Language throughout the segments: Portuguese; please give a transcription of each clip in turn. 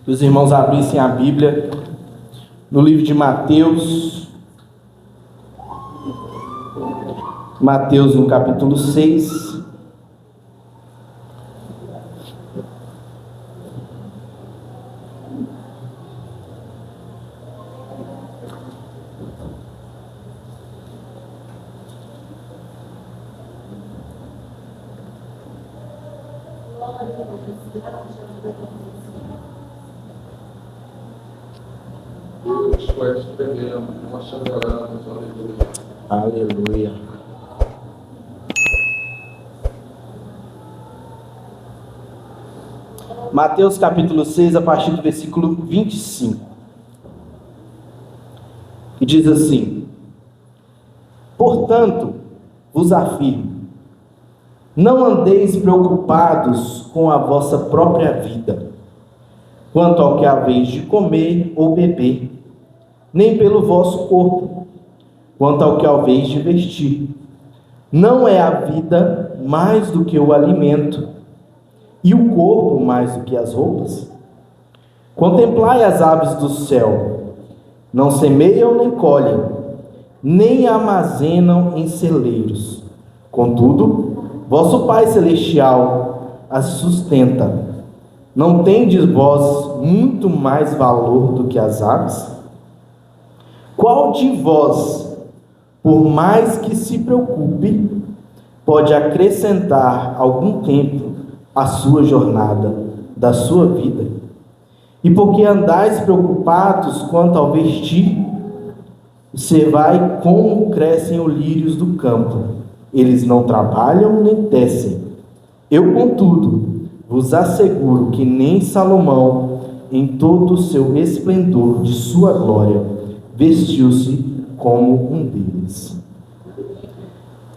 que os irmãos abrissem a Bíblia no livro de Mateus. Mateus no capítulo 6. Aleluia. Mateus capítulo 6, a partir do versículo 25. Que diz assim: Portanto, vos afirmo, não andeis preocupados com a vossa própria vida, quanto ao que haveis de comer ou beber, nem pelo vosso corpo, quanto ao que haveis de vestir. Não é a vida mais do que o alimento, e o corpo mais do que as roupas? Contemplai as aves do céu, não semeiam nem colhem, nem armazenam em celeiros. Contudo, vosso Pai Celestial as sustenta. Não tendes vós muito mais valor do que as aves? Qual de vós, por mais que se preocupe, pode acrescentar algum tempo à sua jornada, da sua vida? E porque andais preocupados quanto ao vestir, observai como crescem os lírios do campo. Eles não trabalham nem tecem. Eu, contudo, vos asseguro que nem Salomão, em todo o seu esplendor de sua glória, vestiu-se como um deles.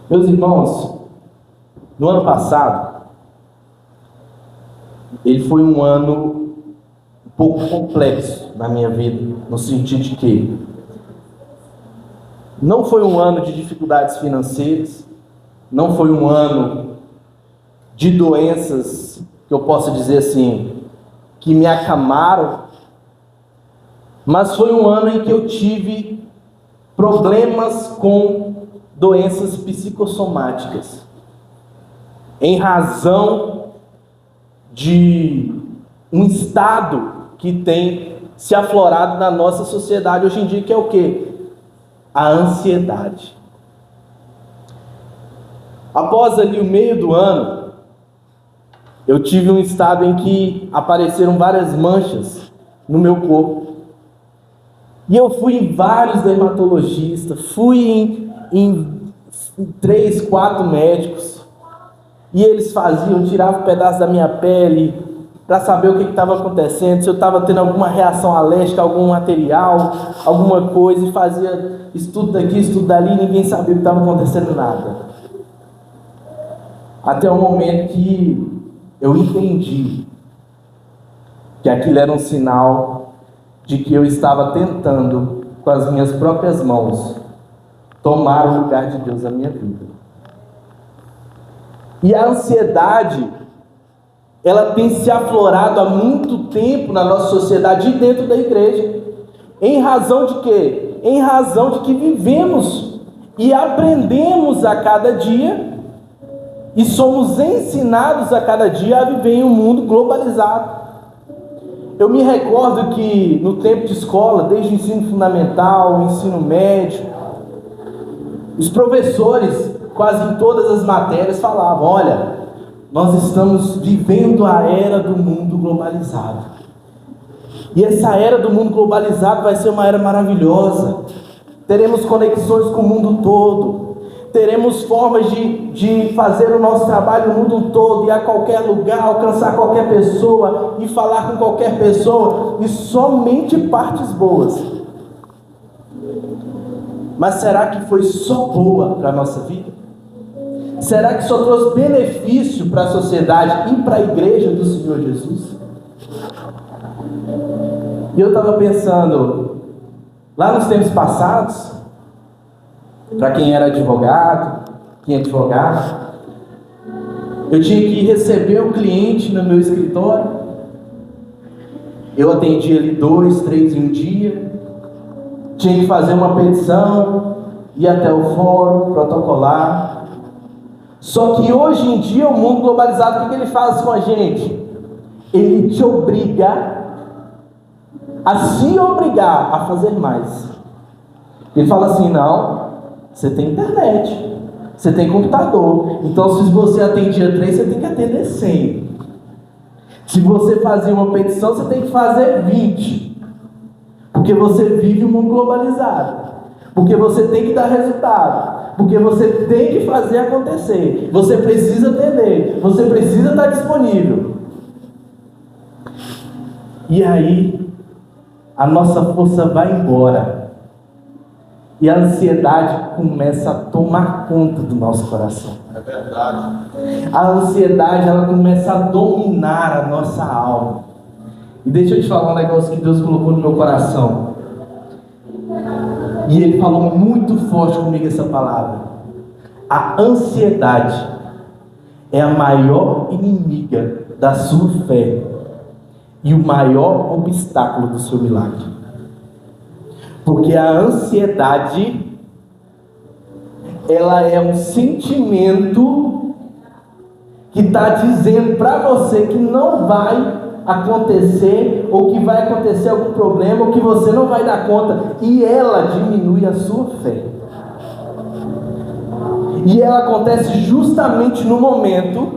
Meus irmãos, no ano passado, ele foi um ano um pouco complexo na minha vida, no sentido de que não foi um ano de dificuldades financeiras, não foi um ano de doenças, que eu posso dizer assim, que me acamaram, mas foi um ano em que eu tive problemas com doenças psicossomáticas, em razão de um estado que tem se aflorado na nossa sociedade hoje em dia, que é o quê? A ansiedade. Após ali o meio do ano, eu tive um estado em que apareceram várias manchas no meu corpo. E eu fui em vários dermatologistas, fui em 3, 4 médicos. E eles tiravam um pedaço da minha pele para saber o que estava acontecendo, se eu estava tendo alguma reação alérgica a algum material, alguma coisa, e fazia estudo daqui, estudo dali, e ninguém sabia o que estava acontecendo, nada. Até o momento que eu entendi que aquilo era um sinal de que eu estava tentando, com as minhas próprias mãos, tomar o lugar de Deus na minha vida. E a ansiedade, ela tem se aflorado há muito tempo na nossa sociedade e dentro da igreja. Em razão de quê? Em razão de que vivemos e aprendemos a cada dia e somos ensinados a cada dia a viver em um mundo globalizado. Eu me recordo que no tempo de escola, desde o ensino fundamental, o ensino médio, os professores, quase em todas as matérias, falavam: olha, nós estamos vivendo a era do mundo globalizado. E essa era do mundo globalizado vai ser uma era maravilhosa. Teremos conexões com o mundo todo. Teremos formas de fazer o nosso trabalho no mundo todo, ir a qualquer lugar, alcançar qualquer pessoa e falar com qualquer pessoa, e somente partes boas. Mas será que foi só boa para a nossa vida? Será que só trouxe benefício para a sociedade e para a igreja do Senhor Jesus? E eu estava pensando, lá nos tempos passados, para quem era advogado, quem é advogado, eu tinha que receber o cliente no meu escritório, Eu atendia ali 2, 3 em um dia. Tinha que fazer uma petição, ir até o fórum, protocolar. Só que hoje em dia, o mundo globalizado, o que ele faz com a gente? Ele te obriga a se obrigar a fazer mais. Ele fala assim: não, você tem internet, você tem computador, então se você atendia 3, você tem que atender 100. Se você fazia uma petição, você tem que fazer 20. Porque você vive um mundo globalizado. Porque você tem que dar resultado. Porque você tem que fazer acontecer. Você precisa atender. Você precisa estar disponível. E aí, a nossa força vai embora. E a ansiedade começa a tomar conta do nosso coração. É verdade. A ansiedade, ela começa a dominar a nossa alma. E deixa eu te falar um negócio que Deus colocou no meu coração. E Ele falou muito forte comigo essa palavra. A ansiedade é a maior inimiga da sua fé e o maior obstáculo do seu milagre. Porque a ansiedade, ela é um sentimento que está dizendo para você que não vai acontecer, ou que vai acontecer algum problema, ou que você não vai dar conta, e ela diminui a sua fé. E ela acontece justamente no momento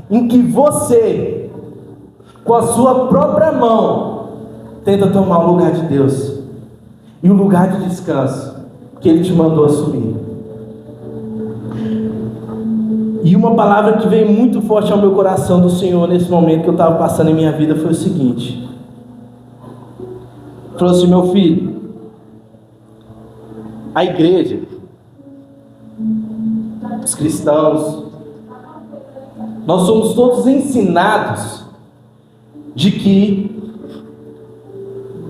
em que você, com a sua própria mão, tenta tomar o lugar de Deus e o lugar de descanso que Ele te mandou assumir. E uma palavra que veio muito forte ao meu coração do Senhor nesse momento que eu estava passando em minha vida foi o seguinte: falou assim: meu filho, a igreja, os cristãos, nós somos todos ensinados de que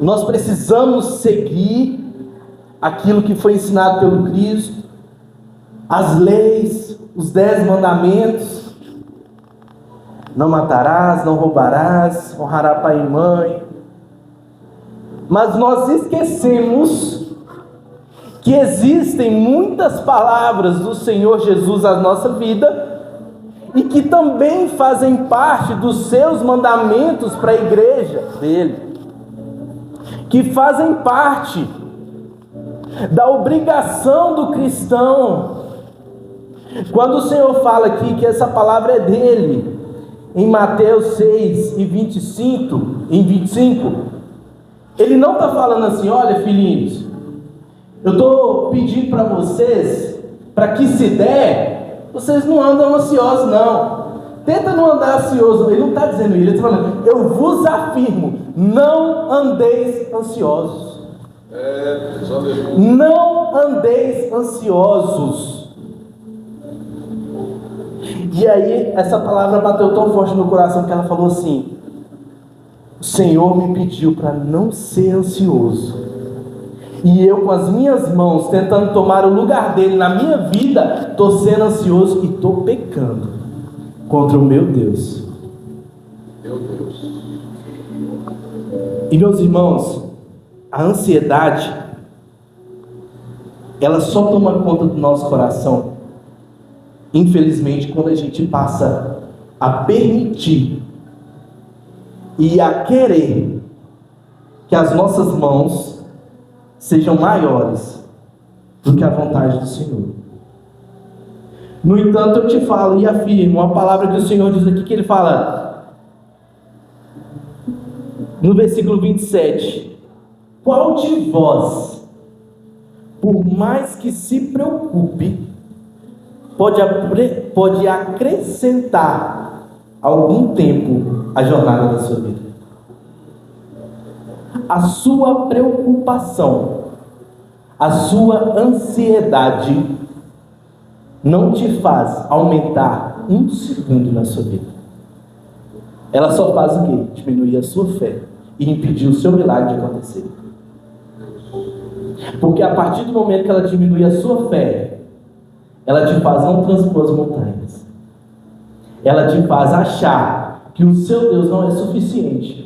nós precisamos seguir aquilo que foi ensinado pelo Cristo, as leis, os 10 mandamentos: não matarás, não roubarás, honrará pai e mãe. Mas nós esquecemos que existem muitas palavras do Senhor Jesus na nossa vida e que também fazem parte dos seus mandamentos para a igreja dele, que fazem parte da obrigação do cristão. Quando o Senhor fala aqui que essa palavra é dele, em Mateus 6 e 25, Ele não está falando assim: olha, filhinhos, eu estou pedindo para vocês, para que se der, vocês não andam ansiosos não. Tenta não andar ansioso. Ele não está dizendo isso, ele está falando: eu vos afirmo, não andeis ansiosos. Não andeis ansiosos. E aí, essa palavra bateu tão forte no coração que ela falou assim: o Senhor me pediu para não ser ansioso, e eu com as minhas mãos tentando tomar o lugar dele na minha vida, estou sendo ansioso e estou pecando contra o meu Deus. Meu Deus. E meus irmãos, a ansiedade, ela só toma conta do nosso coração, infelizmente, quando a gente passa a permitir e a querer que as nossas mãos sejam maiores do que a vontade do Senhor. No entanto, eu te falo e afirmo uma palavra que o Senhor diz aqui, que Ele fala no versículo 27: qual de vós, por mais que se preocupe, pode acrescentar algum tempo à jornada da sua vida? A sua preocupação, a sua ansiedade não te faz aumentar um segundo na sua vida. Ela só faz o quê? Diminuir a sua fé e impedir o seu milagre de acontecer. Porque a partir do momento que ela diminui a sua fé, ela te faz não transpor as montanhas. Ela te faz achar que o seu Deus não é suficiente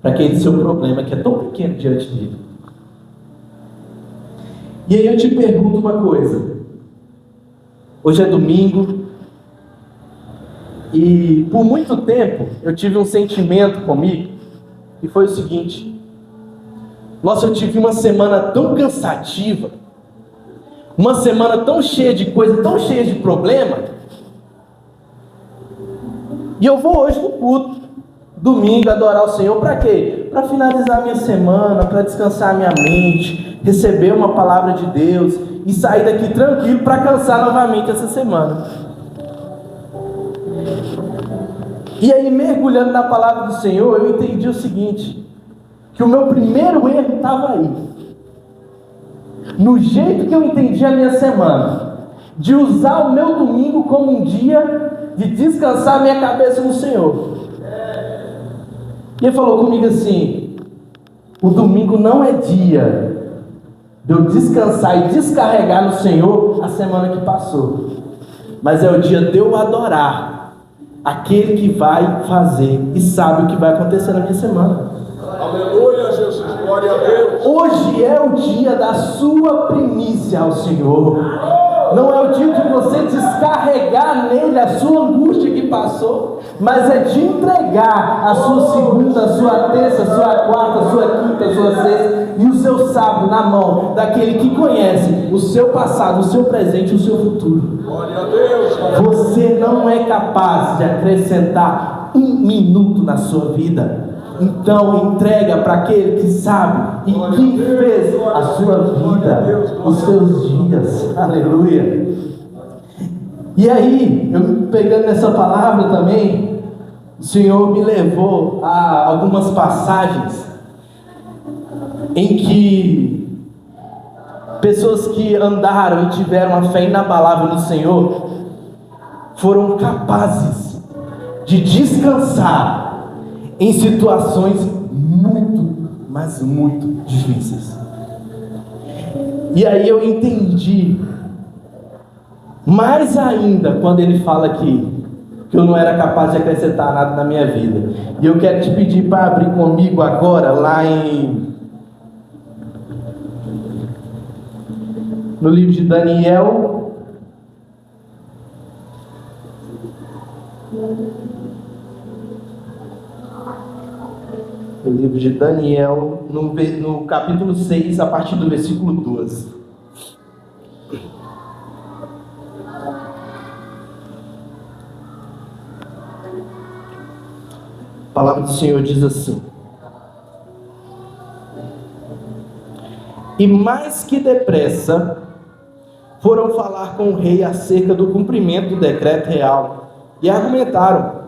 para aquele seu problema que é tão pequeno diante dele. E aí eu te pergunto uma coisa. Hoje é domingo e por muito tempo eu tive um sentimento comigo e foi o seguinte: nossa, eu tive uma semana tão cansativa, uma semana tão cheia de coisa, tão cheia de problema, e eu vou hoje no culto, domingo, adorar o Senhor, para quê? Para finalizar minha semana, para descansar minha mente, receber uma palavra de Deus e sair daqui tranquilo para cansar novamente essa semana. E aí, mergulhando na palavra do Senhor, eu entendi o seguinte: que o meu primeiro erro estava aí, no jeito que eu entendi a minha semana, de usar o meu domingo como um dia de descansar minha cabeça no Senhor. E ele falou comigo assim: o domingo não é dia de eu descansar e descarregar no Senhor a semana que passou, mas é o dia de eu adorar aquele que vai fazer e sabe o que vai acontecer na minha semana. Aleluia, Jesus, glória a Deus. Hoje é o dia da sua primícia ao Senhor. Não é o dia de você descarregar nele a sua angústia que passou, mas é de entregar a sua segunda, a sua terça, a sua quarta, a sua quinta, a sua sexta e o seu sábado na mão daquele que conhece o seu passado, o seu presente e o seu futuro. Glória a Deus. Você não é capaz de acrescentar um minuto na sua vida. Então entrega para aquele que sabe e que fez a sua vida, os seus dias. Aleluia. E aí, eu pegando nessa palavra também, o Senhor me levou a algumas passagens em que pessoas que andaram e tiveram a fé inabalável no Senhor foram capazes de descansar em situações muito, mas muito difíceis. E aí eu entendi mais ainda quando ele fala que eu não era capaz de acrescentar nada na minha vida. E eu quero te pedir para abrir comigo agora lá no livro de Daniel. O livro de Daniel, no capítulo 6, a partir do versículo 12. A palavra do Senhor diz assim: e mais que depressa foram falar com o rei acerca do cumprimento do decreto real e argumentaram: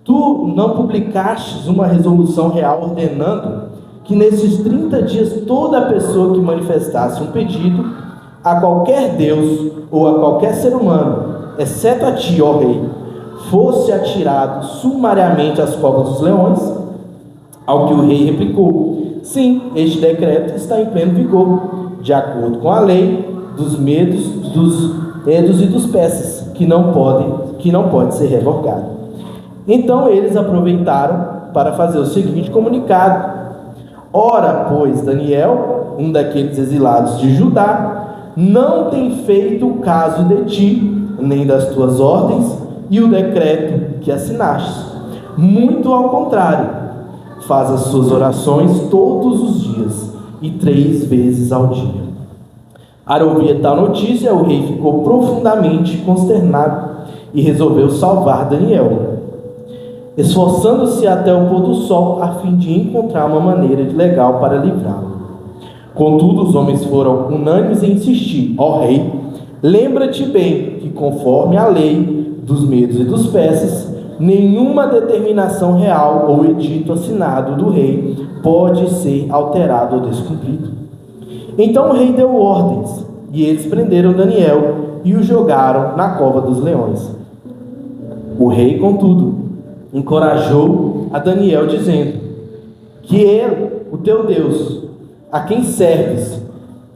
tu não publicastes uma resolução real ordenando que nesses 30 dias toda pessoa que manifestasse um pedido a qualquer Deus ou a qualquer ser humano, exceto a ti, ó rei, fosse atirado sumariamente às covas dos leões? Ao que o rei replicou: sim, este decreto está em pleno vigor, de acordo com a lei dos medos, dos edos e dos persas, que não pode ser revogado. Então eles aproveitaram para fazer o seguinte comunicado: ora, pois, Daniel, um daqueles exilados de Judá, não tem feito caso de ti, nem das tuas ordens e o decreto que assinaste. Muito ao contrário, faz as suas orações todos os dias e 3 vezes ao dia. Ao ouvir tal notícia, o rei ficou profundamente consternado e resolveu salvar Daniel, esforçando-se até o pôr do sol a fim de encontrar uma maneira legal para livrá-lo. Contudo, os homens foram unânimes em insistir: ó rei, lembra-te bem que, conforme a lei dos medos e dos persas, nenhuma determinação real ou edito assinado do rei pode ser alterado ou descumprido. Então o rei deu ordens, e eles prenderam Daniel e o jogaram na cova dos leões. O rei, contudo, encorajou a Daniel, dizendo que ele, o teu Deus, a quem serves,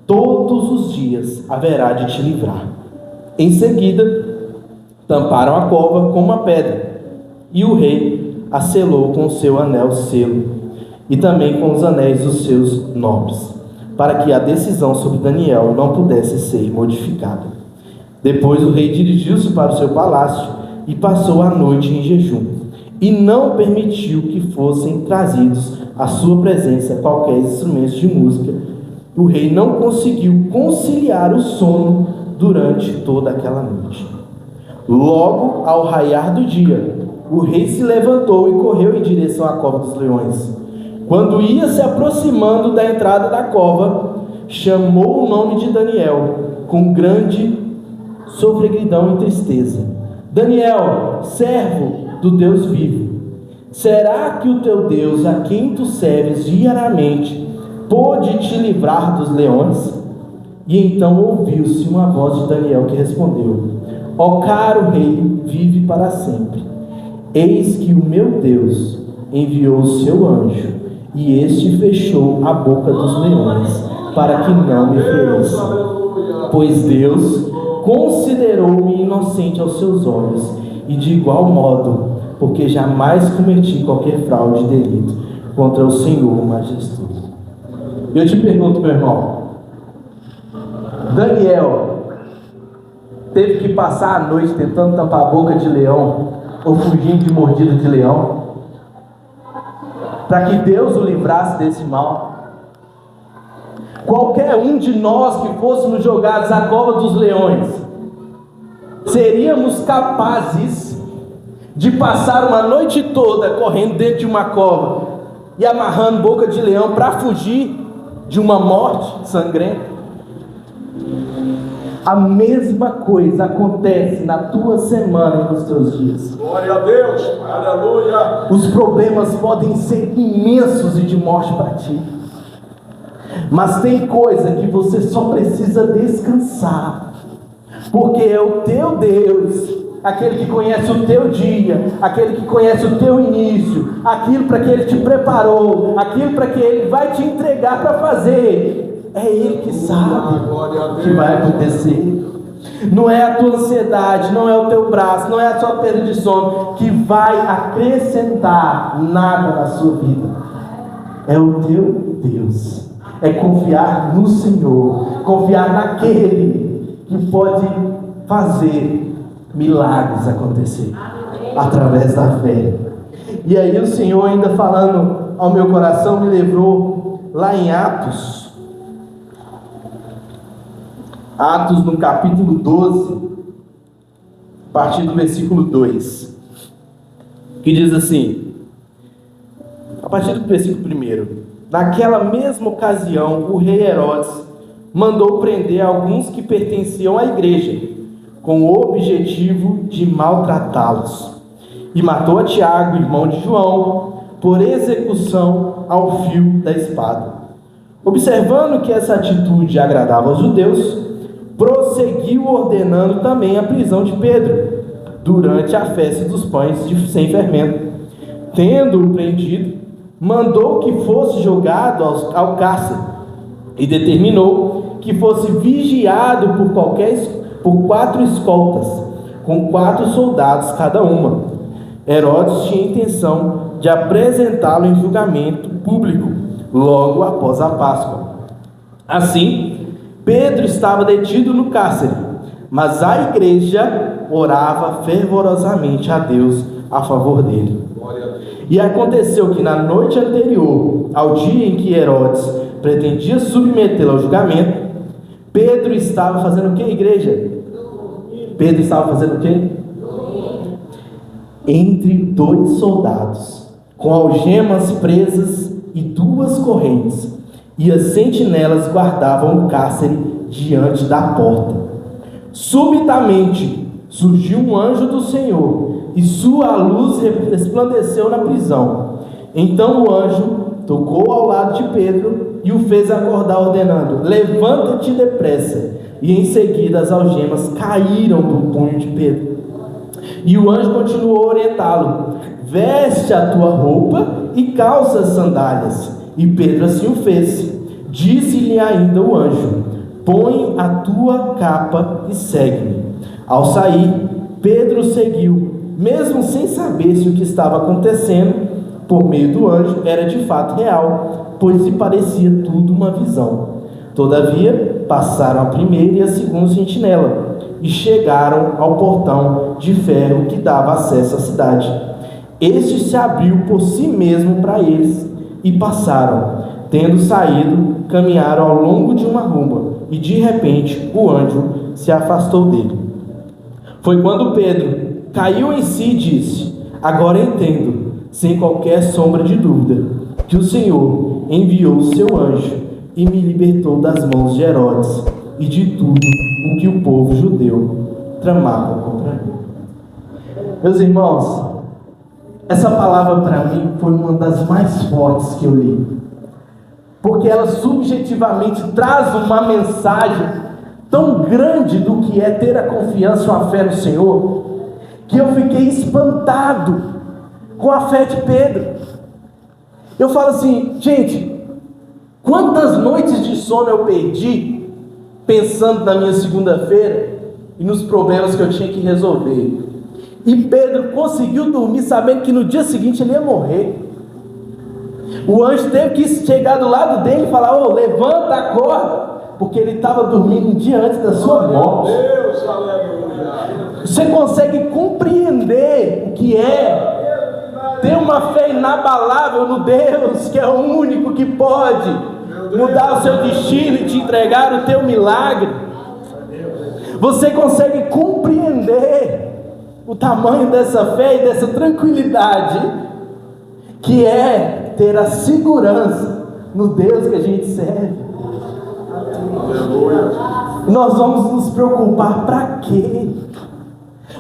todos os dias haverá de te livrar. Em seguida, tamparam a cova com uma pedra, e o rei a selou com seu anel selo. e também com os anéis dos seus nobres, para que a decisão sobre Daniel não pudesse ser modificada. Depois o rei dirigiu-se para o seu palácio e passou a noite em jejum, e não permitiu que fossem trazidos à sua presença qualquer instrumento de música. O rei não conseguiu conciliar o sono durante toda aquela noite. Logo, ao raiar do dia, o rei se levantou e correu em direção à cova dos leões. Quando ia se aproximando da entrada da cova, chamou o nome de Daniel com grande sofreguidão e tristeza: Daniel, servo do Deus vivo, será que o teu Deus, a quem tu serves diariamente, pôde te livrar dos leões? E então ouviu-se uma voz de Daniel que respondeu: ó caro rei, vive para sempre. Eis que o meu Deus enviou o seu anjo, e este fechou a boca dos leões, para que não me ferisse. Pois Deus considerou-me inocente aos seus olhos, e de igual modo, porque jamais cometi qualquer fraude e delito contra o Senhor majestoso. Eu te pergunto, meu irmão, Daniel teve que passar a noite tentando tampar a boca de leão, ou fugindo de mordida de leão, para que Deus o livrasse desse mal? Qualquer um de nós que fôssemos jogados à cova dos leões, seríamos capazes de passar uma noite toda correndo dentro de uma cova e amarrando boca de leão para fugir de uma morte sangrenta? A mesma coisa acontece na tua semana e nos teus dias. Glória a Deus, aleluia. Os problemas podem ser imensos e de morte para ti, mas tem coisa que você só precisa descansar, porque é o teu Deus, aquele que conhece o teu dia, aquele que conhece o teu início, aquilo para que Ele te preparou, aquilo para que Ele vai te entregar para fazer. É Ele que sabe o que vai acontecer. Não é a tua ansiedade, não é o teu braço, não é a tua perda de sono que vai acrescentar nada na sua vida. É o teu Deus. É confiar no Senhor, confiar naquele que pode fazer milagres acontecer através da fé. E aí o Senhor, ainda falando ao meu coração, me levou lá em Atos no capítulo 12, a partir do versículo 2, que diz assim, a partir do versículo 1: naquela mesma ocasião, o rei Herodes mandou prender alguns que pertenciam à igreja, com o objetivo de maltratá-los, e matou a Tiago, irmão de João, por execução ao fio da espada. Observando que essa atitude agradava aos judeus, prosseguiu ordenando também a prisão de Pedro, durante a festa dos pães sem fermento. Tendo-o prendido, mandou que fosse jogado ao cárcere, e determinou que fosse vigiado por 4 escoltas, com 4 soldados cada uma. Herodes tinha intenção de apresentá-lo em julgamento público, logo após a Páscoa. Assim, Pedro estava detido no cárcere, mas a igreja orava fervorosamente a Deus a favor dele. E aconteceu que na noite anterior ao dia em que Herodes pretendia submetê-lo ao julgamento, Pedro estava fazendo o que, igreja? Pedro estava fazendo o que? Entre 2 soldados, com algemas presas e 2 correntes, e as sentinelas guardavam o cárcere diante da porta. Subitamente surgiu um anjo do Senhor, e sua luz resplandeceu na prisão. Então o anjo tocou ao lado de Pedro e o fez acordar, ordenando: levanta-te depressa. E em seguida as algemas caíram do punho de Pedro. E o anjo continuou a orientá-lo: veste a tua roupa e calça as sandálias. E Pedro assim o fez. Disse-lhe ainda o anjo: põe a tua capa e segue-me. Ao sair, Pedro seguiu, mesmo sem saber se o que estava acontecendo, por meio do anjo era de fato real, pois lhe parecia tudo uma visão. Todavia, passaram a primeira e a segunda sentinela, e chegaram ao portão de ferro que dava acesso à cidade. Este se abriu por si mesmo para eles, e passaram. Tendo saído, caminharam ao longo de uma rua, e de repente o anjo se afastou dele. Foi quando Pedro caiu em si e disse: agora entendo, sem qualquer sombra de dúvida, que o Senhor enviou o seu anjo e me libertou das mãos de Herodes e de tudo o que o povo judeu tramava contra mim. Meus irmãos, essa palavra para mim foi uma das mais fortes que eu li, porque ela subjetivamente traz uma mensagem tão grande do que é ter a confiança e a fé no Senhor, que eu fiquei espantado com a fé de Pedro. Eu falo assim, gente, quantas noites de sono eu perdi pensando na minha segunda-feira e nos problemas que eu tinha que resolver. E Pedro conseguiu dormir sabendo que no dia seguinte ele ia morrer. O anjo teve que chegar do lado dele e falar: ô, levanta, acorda, porque ele estava dormindo um dia antes da sua morte. Deus, aleluia. Você consegue compreender o que é ter uma fé inabalável no Deus que é o único que pode mudar o seu destino e te entregar o teu milagre? Você consegue compreender o tamanho dessa fé e dessa tranquilidade que é ter a segurança no Deus que a gente serve? Nós vamos nos preocupar para quê?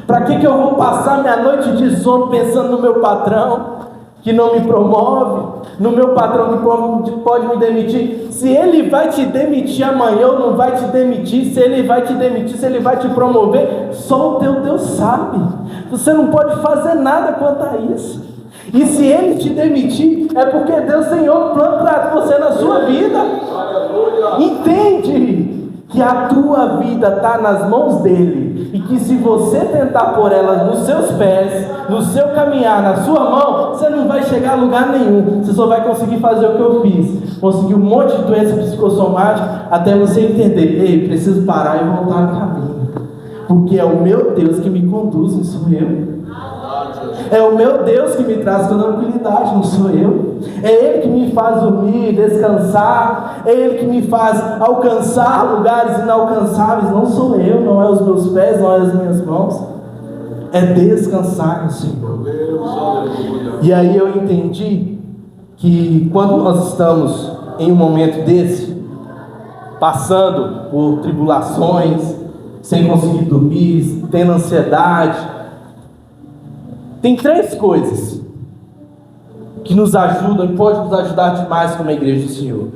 Para que eu vou passar minha noite de sono pensando no meu patrão que não me promove, no meu patrão que pode me demitir? Se ele vai te demitir amanhã ou não vai te demitir, se ele vai te demitir, se ele vai te promover, só o teu Deus sabe. Você não pode fazer nada quanto a isso. E se ele te demitir, é porque Deus tem outro plano para você na sua vida. Entende que a tua vida está nas mãos dele, e que se você tentar pôr ela nos seus pés, no seu caminhar, na sua mão, você não vai chegar a lugar nenhum. Você só vai conseguir fazer o que eu fiz, conseguir um monte de doença psicossomática, até você entender: ei, preciso parar e voltar no caminho, porque é o meu Deus que me conduz, não sou eu. É o meu Deus que me traz tranquilidade, não sou eu. É Ele que me faz dormir, descansar. É Ele que me faz alcançar lugares inalcançáveis. Não sou eu, não é os meus pés, não é as minhas mãos. É descansar no Senhor. E aí eu entendi que quando nós estamos em um momento desse, passando por tribulações, sem conseguir dormir, tendo ansiedade, tem três coisas que nos ajudam e pode nos ajudar demais como a igreja do Senhor.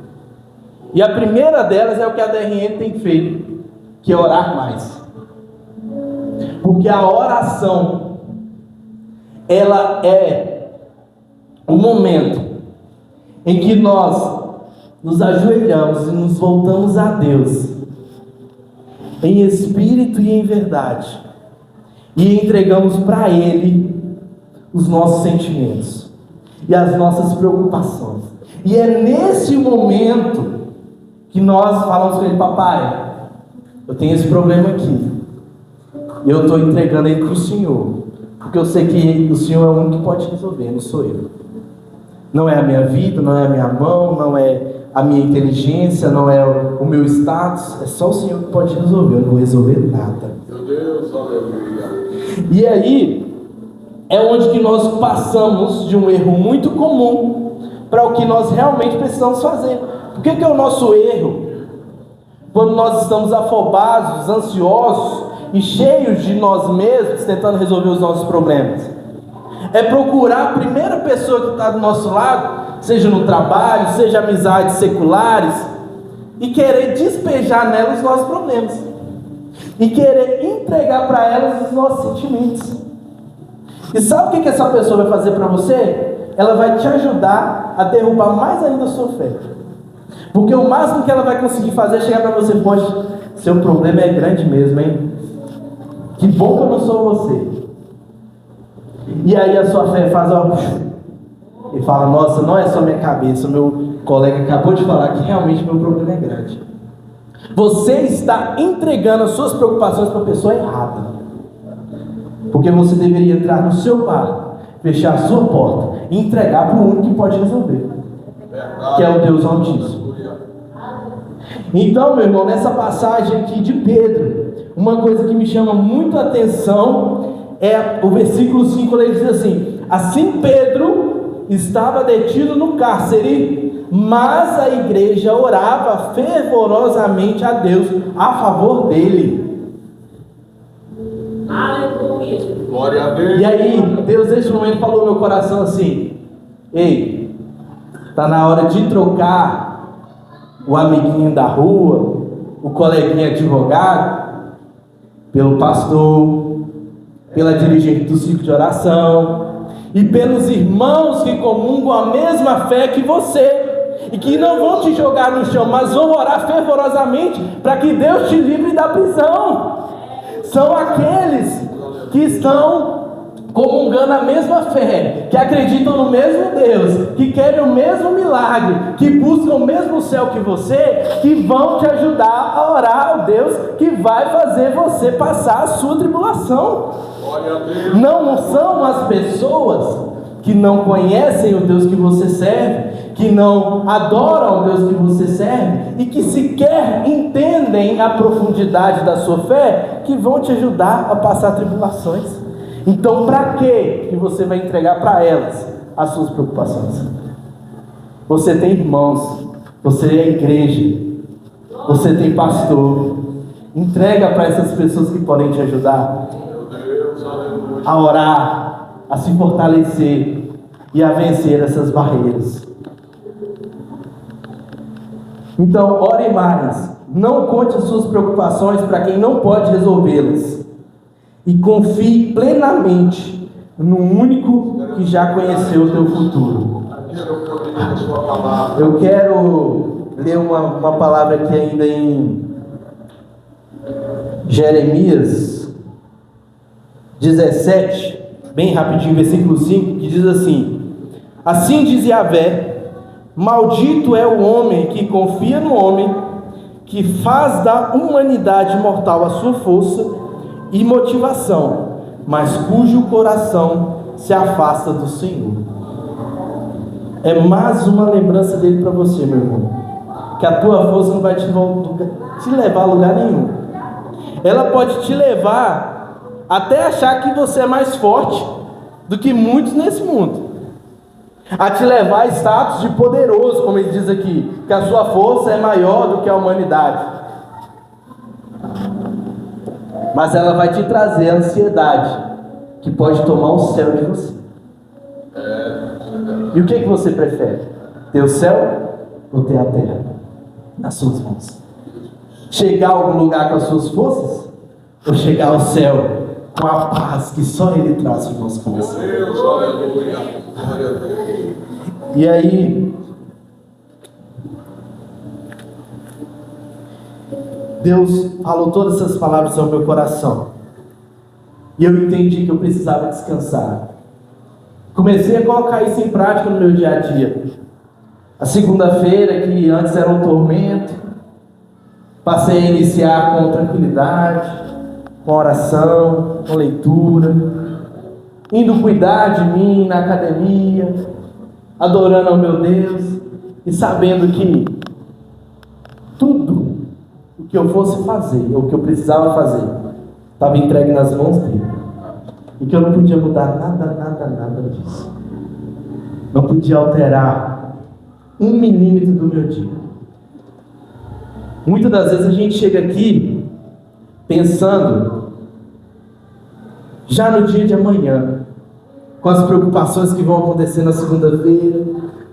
E a primeira delas é o que a DRN tem feito, que é orar mais. Porque a oração, ela é o momento em que nós nos ajoelhamos e nos voltamos a Deus em espírito e em verdade, e entregamos para Ele os nossos sentimentos e as nossas preocupações. E é nesse momento que nós falamos com Ele: papai, eu tenho esse problema aqui, eu estou entregando ele para o Senhor, porque eu sei que o Senhor é o único que pode resolver, não sou eu. Não é a minha vida, não é a minha mão, não é a minha inteligência, não é o meu status, é só o Senhor que pode resolver, eu não vou resolver nada. Meu Deus, aleluia. E aí é onde que nós passamos de um erro muito comum para o que nós realmente precisamos fazer. O que é o nosso erro? Quando nós estamos afobados, ansiosos e cheios de nós mesmos, tentando resolver os nossos problemas, é procurar a primeira pessoa que está do nosso lado, seja no trabalho, seja amizades seculares, e querer despejar nelas os nossos problemas, e querer entregar para elas os nossos sentimentos. E sabe o que essa pessoa vai fazer para você? Ela vai te ajudar a derrubar mais ainda a sua fé. Porque o máximo que ela vai conseguir fazer é chegar para você: poxa, seu problema é grande mesmo, hein? Que bom que eu não sou você. E aí a sua fé faz, ó, e fala: nossa, não é só minha cabeça, o meu colega acabou de falar que realmente meu problema é grande. Você está entregando as suas preocupações para a pessoa errada. Porque você deveria entrar no seu quarto, fechar a sua porta e entregar para o único que pode resolver, que é o Deus Altíssimo. Então, meu irmão, nessa passagem aqui de Pedro, uma coisa que me chama muito a atenção é o versículo 5, ele diz assim: assim Pedro estava detido no cárcere, mas a igreja orava fervorosamente a Deus a favor dele. Aleluia. Glória a Deus. E aí, Deus nesse momento falou no meu coração assim: ei, está na hora de trocar o amiguinho da rua, o coleguinha advogado, pelo pastor, pela dirigente do ciclo de oração e pelos irmãos que comungam a mesma fé que você e que não vão te jogar no chão, mas vão orar fervorosamente para que Deus te livre da prisão. São aqueles que estão comungando a mesma fé, que acreditam no mesmo Deus, que querem o mesmo milagre, que buscam o mesmo céu que você, que vão te ajudar a orar ao Deus que vai fazer você passar a sua tribulação. Não são as pessoas que não conhecem o Deus que você serve, que não adoram o Deus que você serve e que sequer entendem a profundidade da sua fé, que vão te ajudar a passar tribulações. Então, para que você vai entregar para elas as suas preocupações? Você tem irmãos, você é igreja, você tem pastor. Entrega para essas pessoas que podem te ajudar a orar, a se fortalecer e a vencer essas barreiras. Então, ore mais. Não conte as suas preocupações para quem não pode resolvê-las. E confie plenamente no único que já conheceu o teu futuro. Eu quero ler uma palavra aqui ainda em Jeremias 17, bem rapidinho, versículo 5, que diz assim: assim diz Yahvé: maldito é o homem que confia no homem, que faz da humanidade mortal a sua força e motivação, mas cujo coração se afasta do Senhor. É mais uma lembrança dele para você, meu irmão, que a tua força não vai te levar a lugar nenhum. Ela pode te levar até achar que você é mais forte do que muitos nesse mundo, a te levar a status de poderoso, como ele diz aqui, que a sua força é maior do que a humanidade. Mas ela vai te trazer a ansiedade que pode tomar o céu de você. E o que você prefere? Ter o céu ou ter a terra nas suas mãos? Chegar a algum lugar com as suas forças? Ou chegar ao céu com a paz que só Ele traz para o nosso coração? E aí, Deus falou todas essas palavras ao meu coração, e eu entendi que eu precisava descansar. Comecei a colocar isso em prática no meu dia a dia. A segunda-feira, que antes era um tormento, passei a iniciar com tranquilidade, com oração, com leitura, indo cuidar de mim na academia, adorando ao meu Deus e sabendo que tudo o que eu fosse fazer, ou o que eu precisava fazer, estava entregue nas mãos dele. E que eu não podia mudar nada disso. Não podia alterar 1 milímetro do meu dia. Muitas das vezes a gente chega aqui pensando já no dia de amanhã, com as preocupações que vão acontecer na segunda-feira.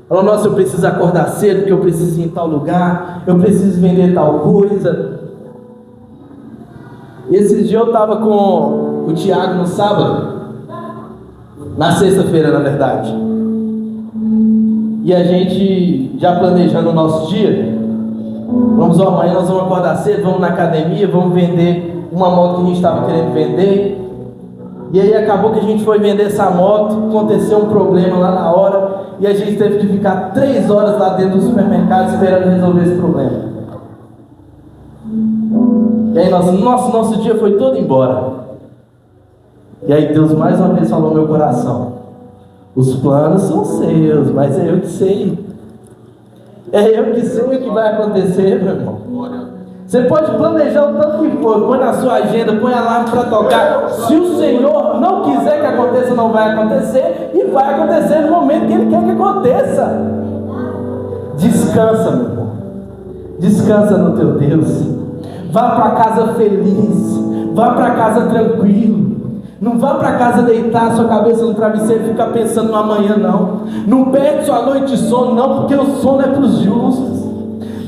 Fala: nossa, eu preciso acordar cedo porque eu preciso ir em tal lugar, eu preciso vender tal coisa. E esses dias eu estava com o Tiago no sábado, na sexta-feira na verdade, e a gente já planejando o nosso dia. Amanhã nós vamos acordar cedo, vamos na academia, vamos vender uma moto que a gente estava querendo vender. E aí acabou que a gente foi vender essa moto, aconteceu um problema lá na hora, e a gente teve que ficar 3 horas lá dentro do supermercado esperando resolver esse problema. E aí nosso dia foi todo embora. E aí Deus mais uma vez falou no meu coração: os planos são seus, mas é eu que sei. É eu que sei o que vai acontecer, meu irmão. Você pode planejar o tanto que for, põe na sua agenda, põe alarme para tocar. Se o Senhor não quiser que aconteça, não vai acontecer, e vai acontecer no momento que Ele quer que aconteça. Descansa, meu irmão. Descansa no teu Deus. Vá para casa feliz. Vá para casa tranquilo. Não vá para casa deitar sua cabeça no travesseiro e ficar pensando no amanhã, não. Não perde sua noite de sono, não, porque o sono é para os justos.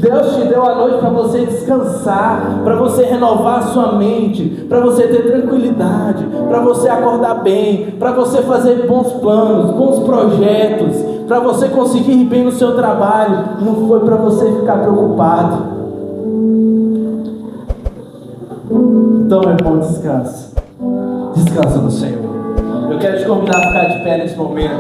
Deus te deu a noite para você descansar, para você renovar a sua mente, para você ter tranquilidade, para você acordar bem, para você fazer bons planos, bons projetos, para você conseguir ir bem no seu trabalho. Não foi para você ficar preocupado. Então, meu irmão, descansa. Descansa no Senhor. Eu quero te convidar a ficar de pé nesse momento.